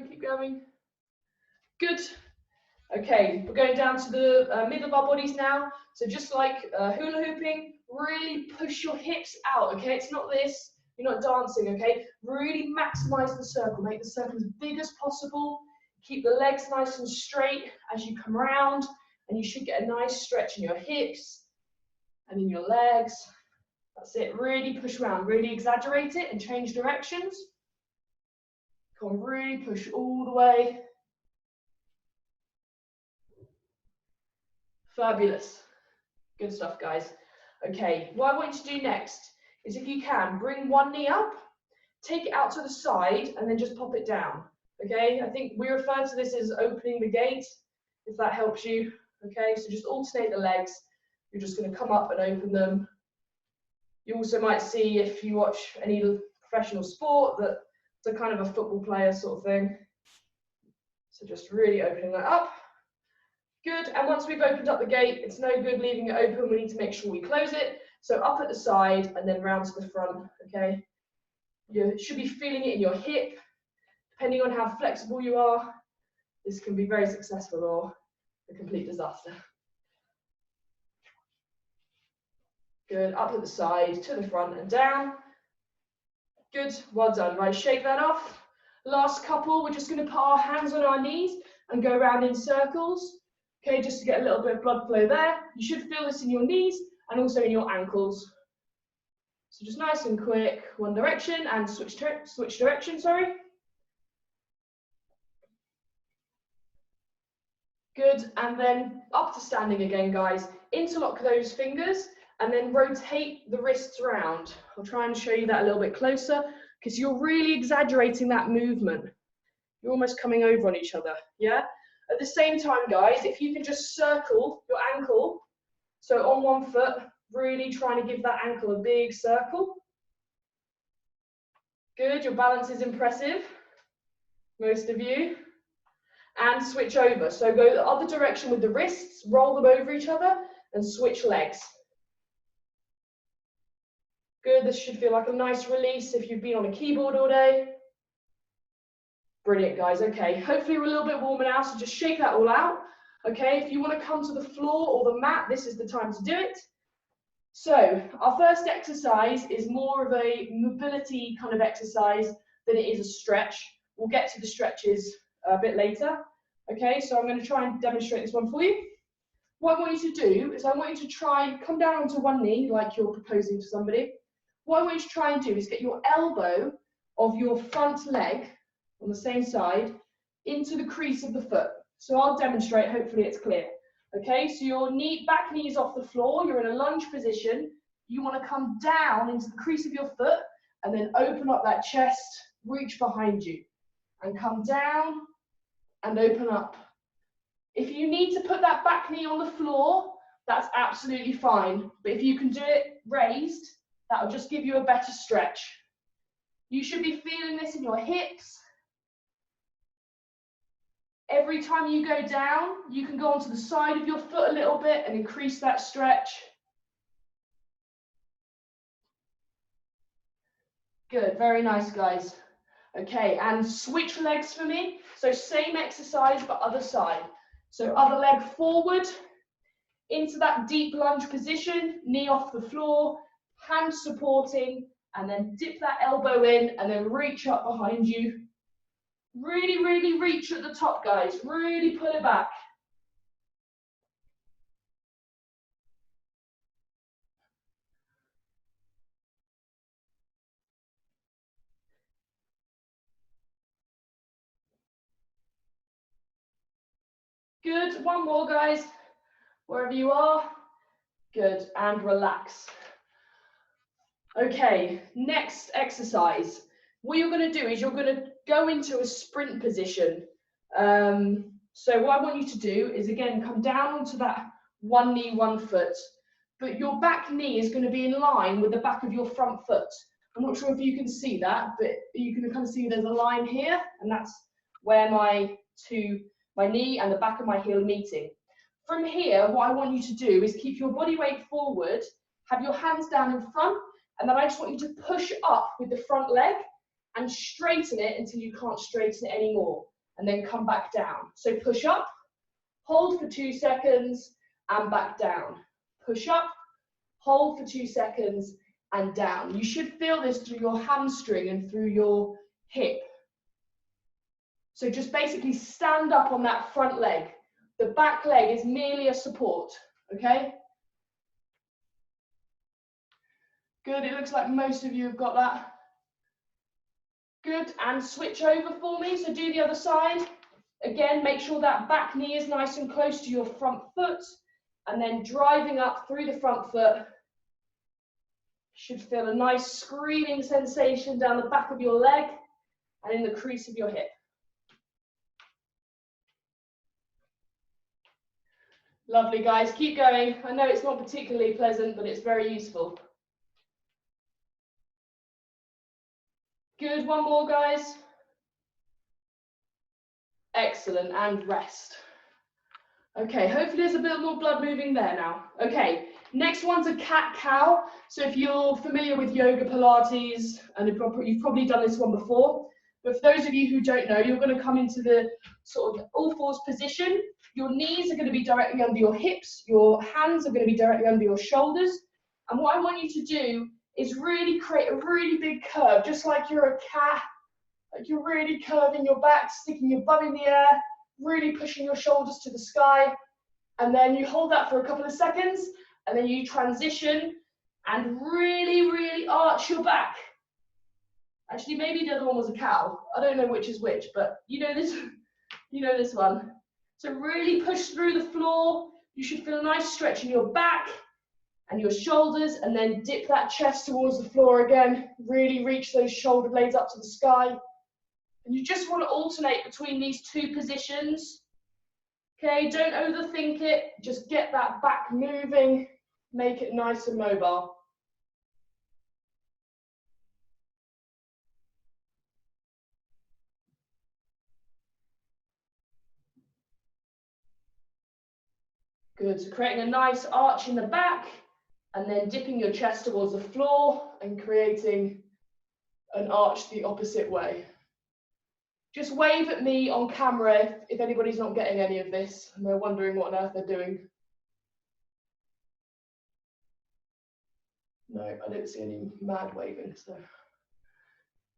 keep going. Good. Okay, we're going down to the middle of our bodies now. So just like hula hooping, really push your hips out, okay? It's not this, you're not dancing, okay? Really maximize the circle. Make the circle as big as possible. Keep the legs nice and straight as you come around, and you should get a nice stretch in your hips and in your legs. That's it, really push around, really exaggerate it and change directions. Come on, really push all the way. Fabulous. Good stuff, guys. Okay, what I want you to do next is, if you can, bring one knee up, take it out to the side, and then just pop it down. Okay, I think we refer to this as opening the gate, if that helps you. Okay, so just alternate the legs. You're just going to come up and open them. You also might see, if you watch any professional sport, that it's a kind of a football player sort of thing. So just really opening that up. Good, and once we've opened up the gate, it's no good leaving it open. We need to make sure we close it. So up at the side and then round to the front, okay? You should be feeling it in your hip. Depending on how flexible you are, this can be very successful or a complete disaster. Good, up at the side, to the front and down. Good, well done. Right, shake that off. Last couple, we're just going to put our hands on our knees and go around in circles. Okay, just to get a little bit of blood flow there. You should feel this in your knees and also in your ankles. So just nice and quick, one direction and switch direction, sorry. Good, and then up to standing again, guys. Interlock those fingers and then rotate the wrists around. I'll try and show you that a little bit closer, because you're really exaggerating that movement. You're almost coming over on each other, yeah? At the same time, guys, if you can just circle your ankle, so on one foot, really trying to give that ankle a big circle. Good, your balance is impressive, most of you. And switch over, so go the other direction with the wrists, roll them over each other, and switch legs. Good, this should feel like a nice release if you've been on a keyboard all day. Brilliant, guys. Okay, hopefully we're a little bit warmer now, so just shake that all out. Okay, if you want to come to the floor or the mat, this is the time to do it. So our first exercise is more of a mobility kind of exercise than it is a stretch. We'll get to the stretches a bit later. Okay, so I'm going to try and demonstrate this one for you. What I want you to do is I want you to try and come down onto one knee like you're proposing to somebody. What I want you to try and do is get your elbow of your front leg on the same side into the crease of the foot. So I'll demonstrate, hopefully it's clear. Okay, so your back knee is off the floor, you're in a lunge position. You want to come down into the crease of your foot and then open up that chest, reach behind you and come down and open up. If you need to put that back knee on the floor, that's absolutely fine. But if you can do it raised, that will just give you a better stretch. You should be feeling this in your hips. Every time you go down, you can go onto the side of your foot a little bit and increase that stretch. Good, very nice, guys. Okay, and switch legs for me. So same exercise, but other side. So other leg forward, into that deep lunge position, knee off the floor, hands supporting, and then dip that elbow in and then reach up behind you. Really, really reach at the top, guys. Really pull it back. Good, one more, guys. Wherever you are. Good, and relax. Okay, next exercise. What you're going to do is you're going to go into a sprint position. So what I want you to do is, again, come down onto that one knee, one foot. But your back knee is going to be in line with the back of your front foot. I'm not sure if you can see that, but you can kind of see there's a line here, and that's where my knee and the back of my heel are meeting. From here, what I want you to do is keep your body weight forward, have your hands down in front, and then I just want you to push up with the front leg and straighten it until you can't straighten it anymore, and then come back down. So push up, hold for 2 seconds, and back down. Push up, hold for 2 seconds, and down. You should feel this through your hamstring and through your hip. So just basically stand up on that front leg. The back leg is merely a support, okay? Good, it looks like most of you have got that. Good, and switch over for me, so do the other side. Again, make sure that back knee is nice and close to your front foot, and then driving up through the front foot. Should feel a nice screaming sensation down the back of your leg and in the crease of your hip. Lovely, guys, keep going. I know it's not particularly pleasant, but it's very useful. Good, one more, guys. Excellent, and rest. Okay, hopefully there's a bit more blood moving there now. Okay, next one's a cat-cow. So if you're familiar with yoga Pilates, and you've probably done this one before, but for those of you who don't know, you're going to come into the sort of all-fours position. Your knees are going to be directly under your hips, your hands are going to be directly under your shoulders, and what I want you to do is really create a really big curve, just like you're a cat, like you're really curving your back, sticking your bum in the air, really pushing your shoulders to the sky, and then you hold that for a couple of seconds, and then you transition and really, really arch your back. Actually, maybe the other one was a cow. I don't know which is which, but you know this one. So really push through the floor. You should feel a nice stretch in your back and your shoulders, and then dip that chest towards the floor again. Really reach those shoulder blades up to the sky. And you just want to alternate between these two positions. Okay, don't overthink it. Just get that back moving. Make it nice and mobile. Good, so creating a nice arch in the back, and then dipping your chest towards the floor and creating an arch the opposite way. Just wave at me on camera if anybody's not getting any of this and they're wondering what on earth they're doing. No, I don't see any mad waving, so.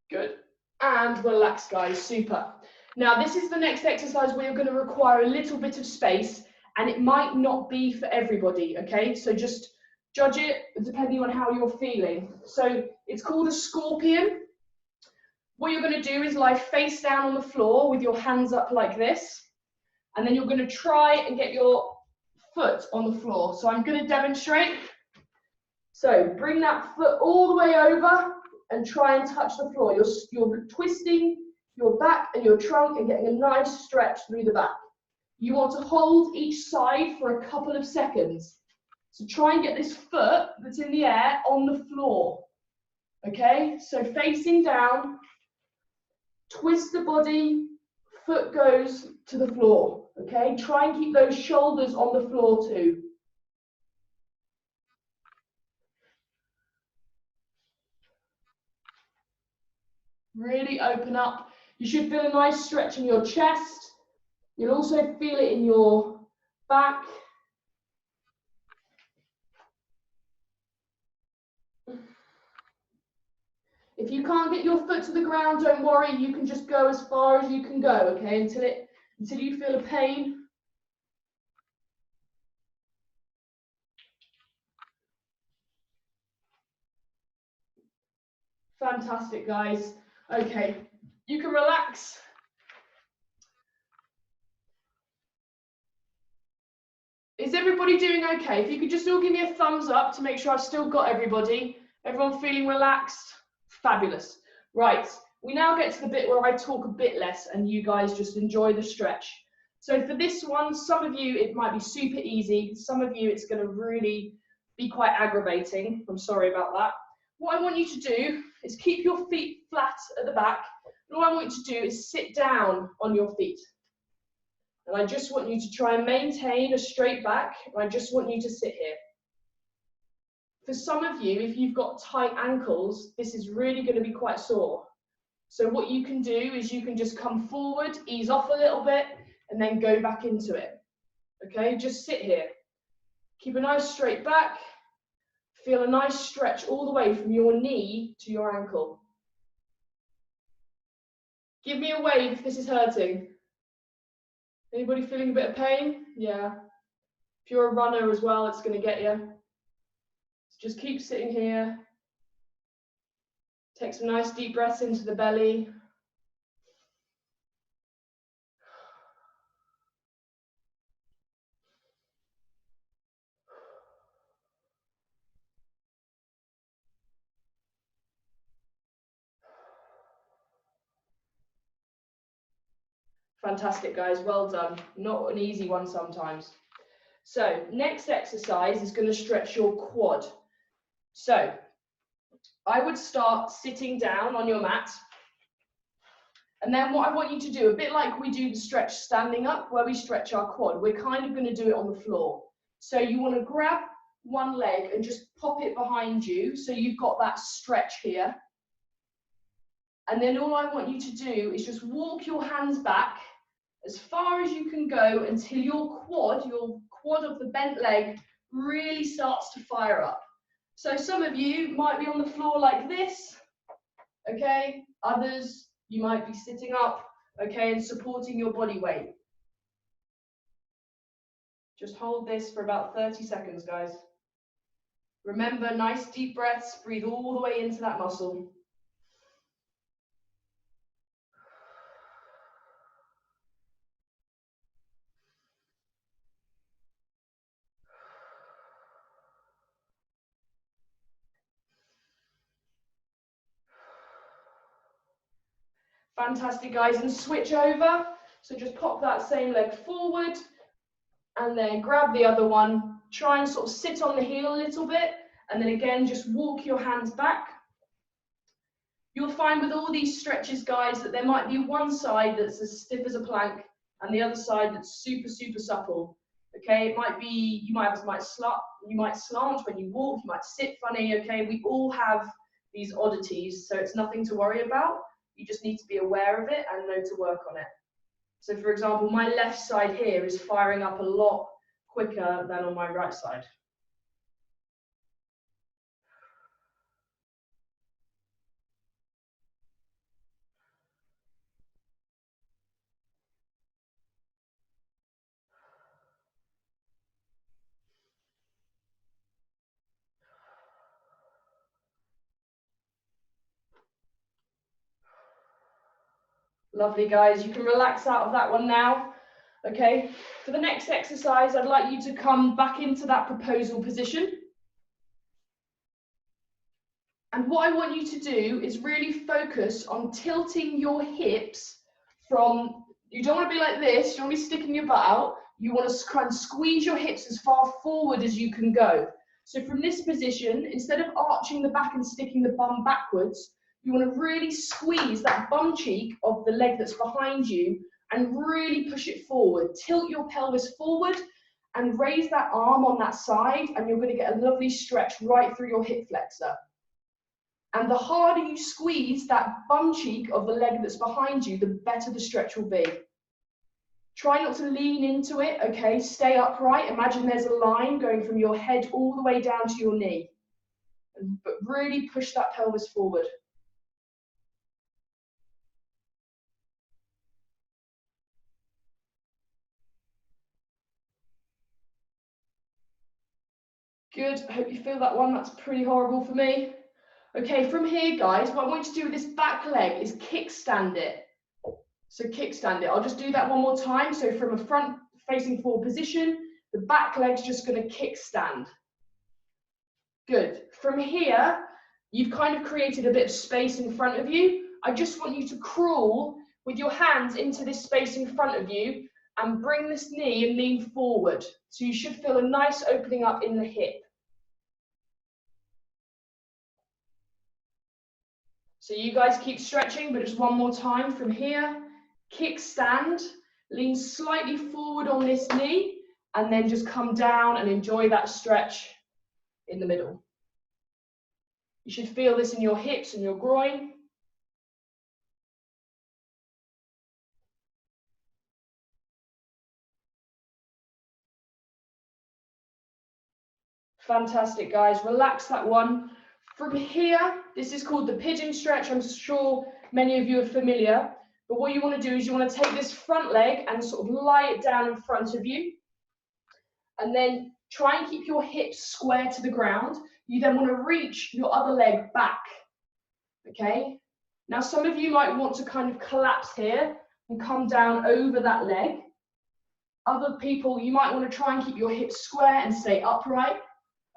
Good, and relax, guys, super. Now this is the next exercise where you're going to require a little bit of space, and it might not be for everybody, okay? So just judge it depending on how you're feeling. So it's called a scorpion. What you're going to do is lie face down on the floor with your hands up like this, and then you're going to try and get your foot on the floor. So I'm going to demonstrate. So bring that foot all the way over and try and touch the floor. You're twisting your back and your trunk and getting a nice stretch through the back. You want to hold each side for a couple of seconds. So try and get this foot that's in the air on the floor. Okay, so facing down, twist the body, foot goes to the floor. Okay, try and keep those shoulders on the floor too. Really open up. You should feel a nice stretch in your chest. You'll also feel it in your back. If you can't get your foot to the ground, don't worry, you can just go as far as you can go, okay, until you feel a pain. Fantastic, guys. Okay, you can relax. Is everybody doing okay? If you could just all give me a thumbs up to make sure I've still got everybody. Everyone feeling relaxed? Fabulous. Right, we now get to the bit where I talk a bit less and you guys just enjoy the stretch. So for this one, some of you, it might be super easy. Some of you, it's going to really be quite aggravating. I'm sorry about that. What I want you to do is keep your feet flat at the back. And all I want you to do is sit down on your feet. And I just want you to try and maintain a straight back. And I just want you to sit here. For some of you, if you've got tight ankles, this is really going to be quite sore. So what you can do is you can just come forward, ease off a little bit, and then go back into it. Okay, just sit here. Keep a nice straight back. Feel a nice stretch all the way from your knee to your ankle. Give me a wave if this is hurting. Anybody feeling a bit of pain? Yeah. If you're a runner as well, it's going to get you. So just keep sitting here. Take some nice deep breaths into the belly. Fantastic, guys. Well done. Not an easy one sometimes. So next exercise is going to stretch your quad. So I would start sitting down on your mat. And then what I want you to do, a bit like we do the stretch standing up, where we stretch our quad, we're kind of going to do it on the floor. So you want to grab one leg and just pop it behind you, so you've got that stretch here. And then all I want you to do is just walk your hands back as far as you can go until your quad of the bent leg really starts to fire up. So some of you might be on the floor like this, okay? Others, you might be sitting up, okay, and supporting your body weight. Just hold this for about 30 seconds, guys. Remember, nice deep breaths, breathe all the way into that muscle. Fantastic, guys, and switch over. So just pop that same leg forward and then grab the other one. Try and sort of sit on the heel a little bit, and then again, just walk your hands back. You'll find with all these stretches, guys, that there might be one side that's as stiff as a plank and the other side that's super, super supple. Okay, it might be, you might slant when you walk, you might sit funny, okay? We all have these oddities, so it's nothing to worry about. You just need to be aware of it and know to work on it. So for example, my left side here is firing up a lot quicker than on my right side. Lovely, guys. You can relax out of that one now. Okay, for the next exercise, I'd like you to come back into that proposal position. And what I want you to do is really focus on tilting your hips from, you don't want to be like this, you don't want to be sticking your butt out. You want to try and squeeze your hips as far forward as you can go. So from this position, instead of arching the back and sticking the bum backwards, you want to really squeeze that bum cheek of the leg that's behind you and really push it forward. Tilt your pelvis forward and raise that arm on that side, and you're going to get a lovely stretch right through your hip flexor. And the harder you squeeze that bum cheek of the leg that's behind you, the better the stretch will be. Try not to lean into it, okay? Stay upright. Imagine there's a line going from your head all the way down to your knee. But really push that pelvis forward. Good, I hope you feel that one. That's pretty horrible for me. Okay, from here, guys, what I want you to do with this back leg is kickstand it. So kickstand it. I'll just do that one more time. So from a front facing forward position, the back leg's just going to kickstand. Good. From here, you've kind of created a bit of space in front of you. I just want you to crawl with your hands into this space in front of you and bring this knee and lean forward. So you should feel a nice opening up in the hip. So you guys keep stretching, but just one more time from here. Kickstand, lean slightly forward on this knee, and then just come down and enjoy that stretch in the middle. You should feel this in your hips and your groin. Fantastic, guys. Relax that one. From here, this is called the pigeon stretch. I'm sure many of you are familiar. But what you want to do is you want to take this front leg and sort of lie it down in front of you. And then try and keep your hips square to the ground. You then want to reach your other leg back. Okay? Now, some of you might want to kind of collapse here and come down over that leg. Other people, you might want to try and keep your hips square and stay upright.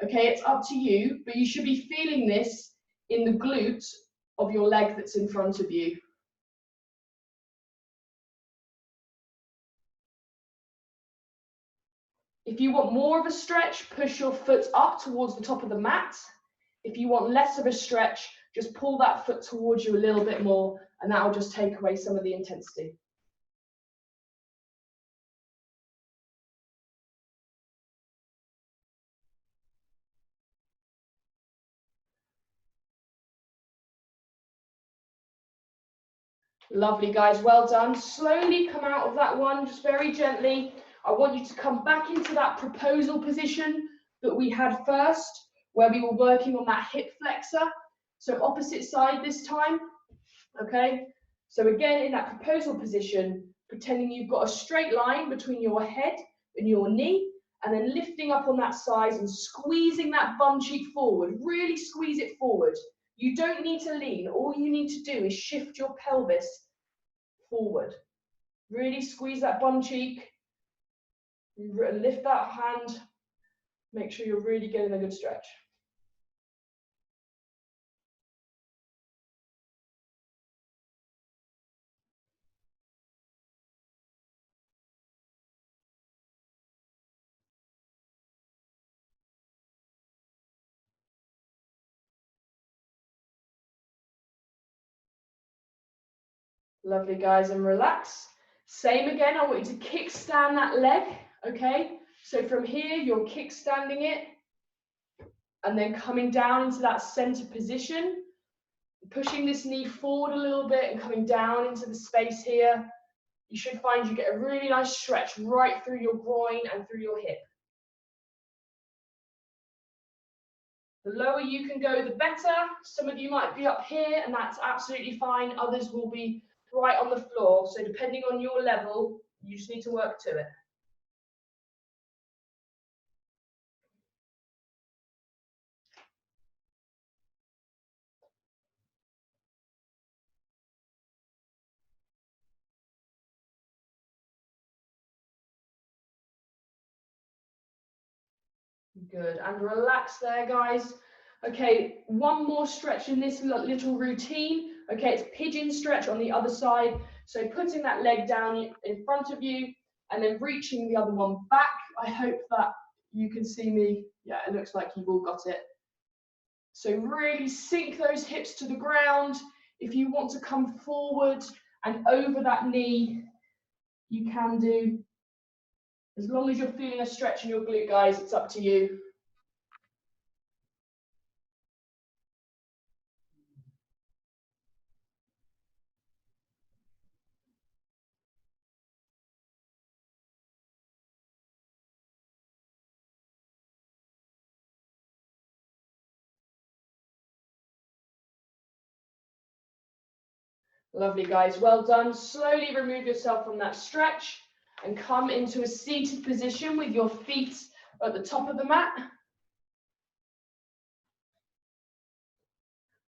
Okay, it's up to you, but you should be feeling this in the glute of your leg that's in front of you. If you want more of a stretch, push your foot up towards the top of the mat. If you want less of a stretch, just pull that foot towards you a little bit more, and that will just take away some of the intensity. Lovely, guys, well done. Slowly come out of that one, just very gently. I want you to come back into that proposal position that we had first, where we were working on that hip flexor. So opposite side this time, okay? So again, in that proposal position, pretending you've got a straight line between your head and your knee, and then lifting up on that side and squeezing that bum cheek forward. Really squeeze it forward. You don't need to lean. All you need to do is shift your pelvis forward. Really squeeze that bum cheek. Lift that hand. Make sure you're really getting a good stretch. Lovely, guys, and relax. Same again, I want you to kickstand that leg, okay? So from here, you're kickstanding it, and then coming down into that center position, pushing this knee forward a little bit and coming down into the space here. You should find you get a really nice stretch right through your groin and through your hip. The lower you can go, the better. Some of you might be up here, and that's absolutely fine. Others will be right on the floor. So depending on your level, you just need to work to it. Good, and relax there, guys. Okay, one more stretch in this little routine. Okay, it's pigeon stretch on the other side. So putting that leg down in front of you and then reaching the other one back. I hope that you can see me. Yeah, it looks like you've all got it. So really sink those hips to the ground. If you want to come forward and over that knee, you can do. As long as you're feeling a stretch in your glute, guys, it's up to you. Lovely, guys, well done. Slowly remove yourself from that stretch and come into a seated position with your feet at the top of the mat.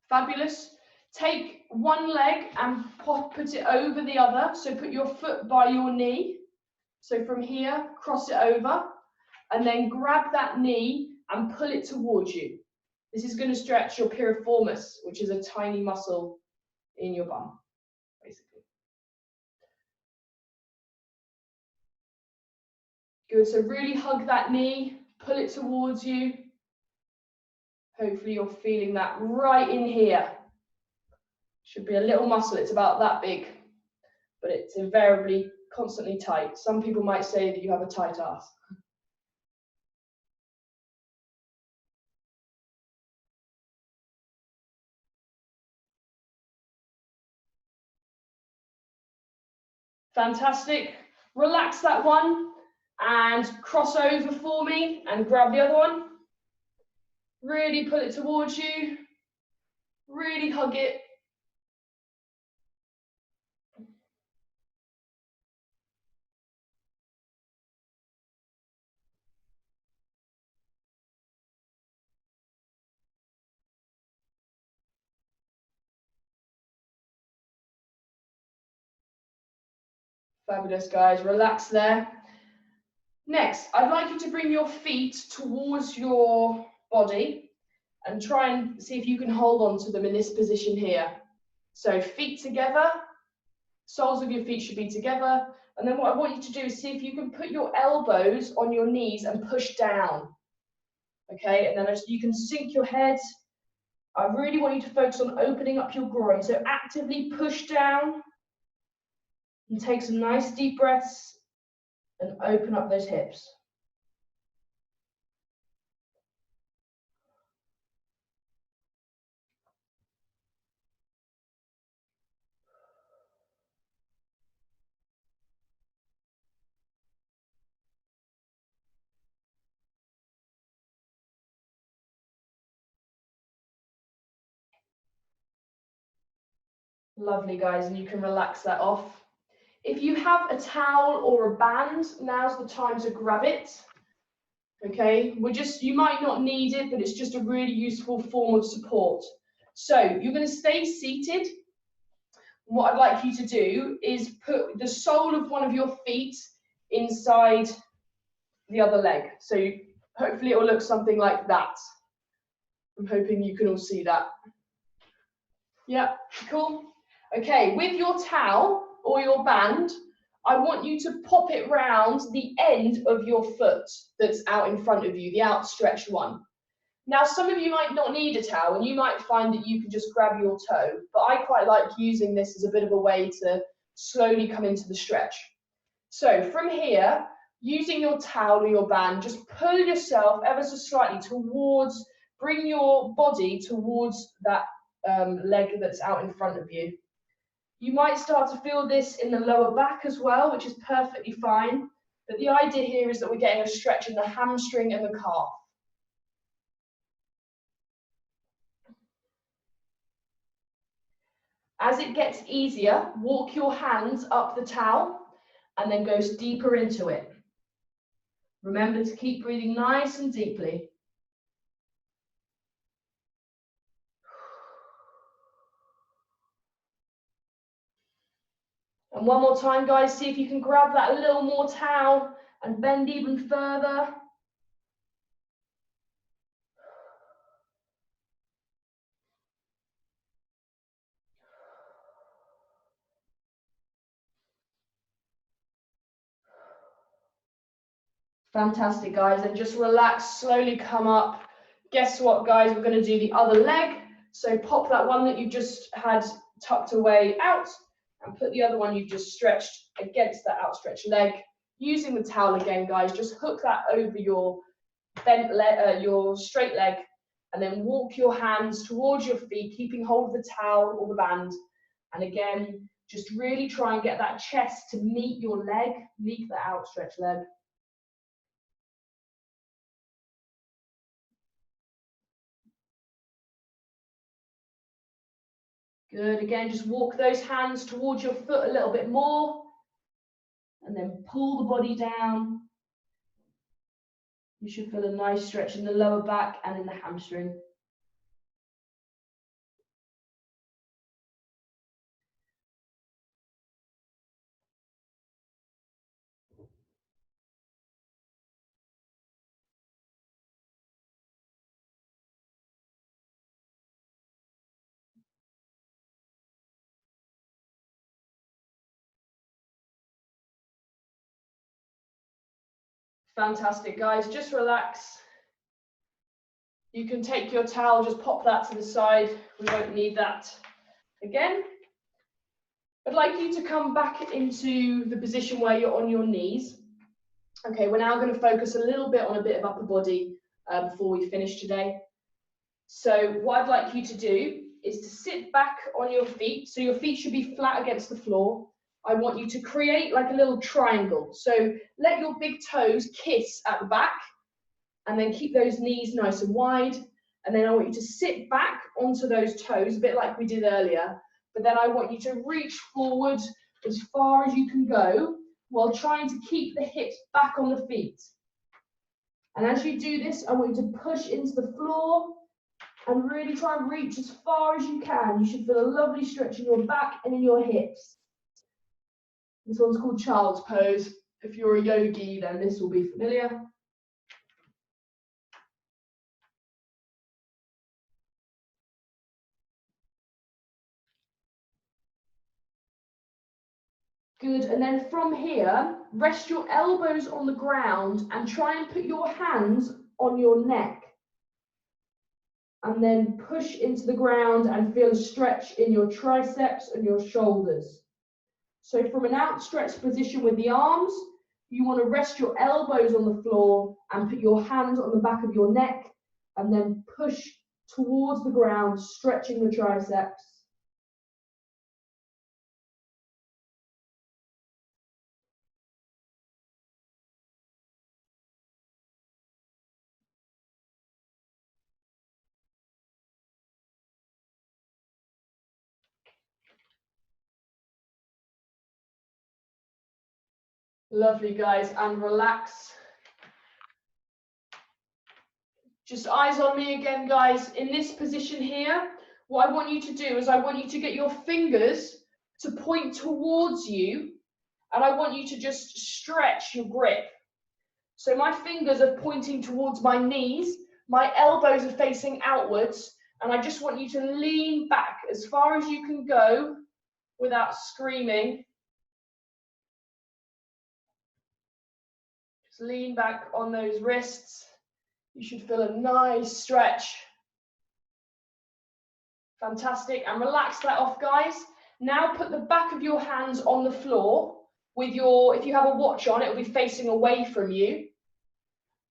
Fabulous. Take one leg and put it over the other. So put your foot by your knee. So from here, cross it over and then grab that knee and pull it towards you. This is going to stretch your piriformis, which is a tiny muscle in your bum, basically. Good, so really hug that knee, pull it towards you. Hopefully you're feeling that right in here. Should be a little muscle, it's about that big, but it's invariably constantly tight. Some people might say that you have a tight ass. Fantastic. Relax that one and cross over for me and grab the other one. Really pull it towards you. Really hug it. Fabulous, guys. Relax there. Next, I'd like you to bring your feet towards your body and try and see if you can hold on to them in this position here. So feet together, soles of your feet should be together. And then what I want you to do is see if you can put your elbows on your knees and push down. Okay, and then as you can sink your head. I really want you to focus on opening up your groin. So actively push down and take some nice deep breaths and open up those hips. Lovely, guys, and you can relax that off. If you have a towel or a band, now's the time to grab it. Okay, you might not need it, but it's just a really useful form of support. So you're going to stay seated. What I'd like you to do is put the sole of one of your feet inside the other leg. So hopefully it will look something like that. I'm hoping you can all see that. Yeah, cool. Okay, with your towel or your band, I want you to pop it round the end of your foot that's out in front of you, the outstretched one. Now, some of you might not need a towel and you might find that you can just grab your toe, but I quite like using this as a bit of a way to slowly come into the stretch. So from here, using your towel or your band, just pull yourself ever so slightly towards, bring your body towards that leg that's out in front of you. You might start to feel this in the lower back as well, which is perfectly fine. But the idea here is that we're getting a stretch in the hamstring and the calf. As it gets easier, walk your hands up the towel and then go deeper into it. Remember to keep breathing nice and deeply. And one more time, guys, see if you can grab that a little more towel and bend even further. Fantastic, guys, and just relax, slowly come up. Guess what, guys, we're going to do the other leg. So pop that one that you just had tucked away out and put the other one you've just stretched against that outstretched leg. Using the towel again, guys, just hook that over your bent leg, your straight leg, and then walk your hands towards your feet, keeping hold of the towel or the band. And again, just really try and get that chest to meet your leg, meet the outstretched leg. Good, again, just walk those hands towards your foot a little bit more, and then pull the body down. You should feel a nice stretch in the lower back and in the hamstring. Fantastic, guys, just relax. You can take your towel, just pop that to the side. We won't need that again. I'd like you to come back into the position where you're on your knees. Okay, we're now going to focus a little bit on a bit of upper body before we finish today. So what I'd like you to do is to sit back on your feet. So your feet should be flat against the floor. I want you to create like a little triangle. So let your big toes kiss at the back and then keep those knees nice and wide. And then I want you to sit back onto those toes, a bit like we did earlier. But then I want you to reach forward as far as you can go while trying to keep the hips back on the feet. And as you do this, I want you to push into the floor and really try and reach as far as you can. You should feel a lovely stretch in your back and in your hips. This one's called child's pose. If you're a yogi, then this will be familiar. Good, and then from here, rest your elbows on the ground and try and put your hands on your neck. And then push into the ground and feel a stretch in your triceps and your shoulders. So from an outstretched position with the arms, you want to rest your elbows on the floor and put your hands on the back of your neck and then push towards the ground, stretching the triceps. Lovely, guys, and relax. Just eyes on me again, guys. In this position here, what I want you to do is I want you to get your fingers to point towards you, and I want you to just stretch your grip. So my fingers are pointing towards my knees, my elbows are facing outwards, and I just want you to lean back as far as you can go without screaming. Just lean back on those wrists. You should feel a nice stretch. Fantastic, and relax that off, guys. Now put the back of your hands on the floor with your, if you have a watch on, it will be facing away from you.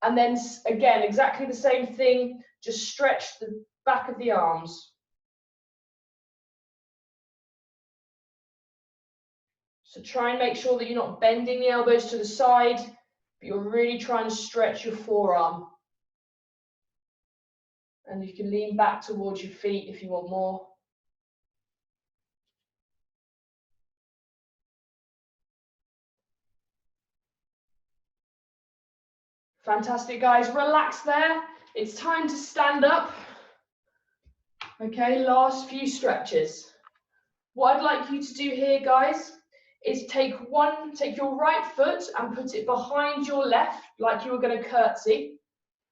And then again, exactly the same thing, just stretch the back of the arms. So try and make sure that you're not bending the elbows to the side, but you're really trying to stretch your forearm. And you can lean back towards your feet if you want more. Fantastic, guys. Relax there. It's time to stand up. Okay, last few stretches. What I'd like you to do here, guys, is take your right foot and put it behind your left, like you were going to curtsy,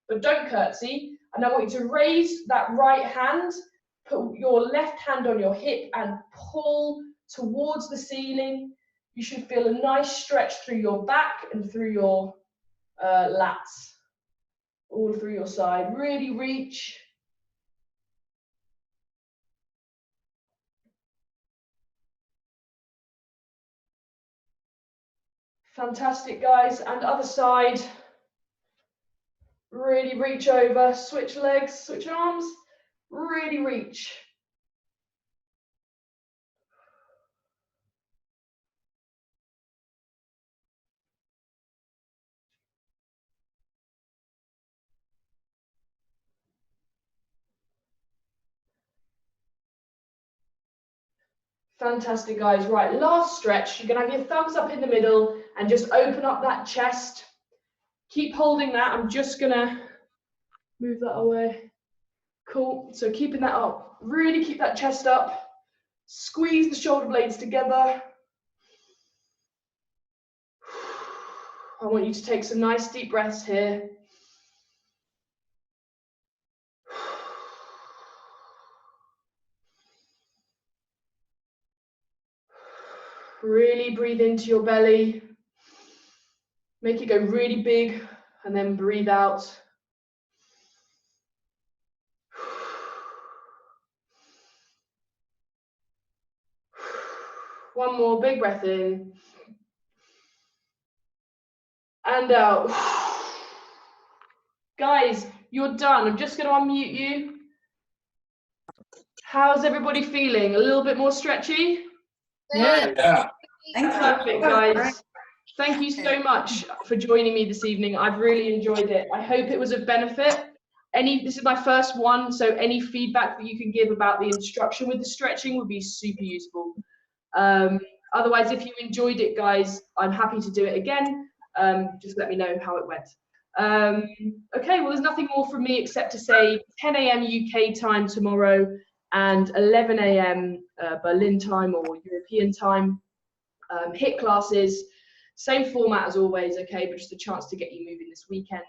but don't curtsy. And I want you to raise that right hand, put your left hand on your hip and pull towards the ceiling. You should feel a nice stretch through your back and through your lats, all through your side. Really reach. Fantastic, guys. And other side. Really reach over, switch legs, switch arms, really reach. Fantastic, guys. Right, last stretch. You're gonna have your thumbs up in the middle and just open up that chest. Keep holding that. I'm just gonna move that away. Cool, so keeping that up. Really keep that chest up. Squeeze the shoulder blades together. I want you to take some nice deep breaths here. Really breathe into your belly. Make it go really big and then breathe out. One more big breath in. And out. Guys, you're done. I'm just going to unmute you. How's everybody feeling? A little bit more stretchy? Yeah. Perfect, guys. Thank you so much for joining me this evening. I've really enjoyed it. I hope it was of benefit. This is my first one, so any feedback that you can give about the instruction with the stretching would be super useful. Otherwise, if you enjoyed it, guys, I'm happy to do it again. Just let me know how it went. Okay, well, there's nothing more from me except to say 10 a.m. UK time tomorrow and 11 a.m. Berlin time or European time. HIIT classes, same format as always, okay, but just a chance to get you moving this weekend.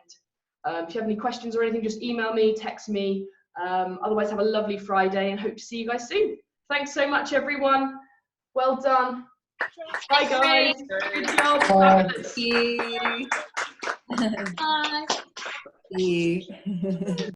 If you have any questions or anything, just email me, text me. Otherwise, have a lovely Friday and hope to see you guys soon. Thanks so much, everyone. Well done. Bye, guys. Good job. Thank you. Bye. See you.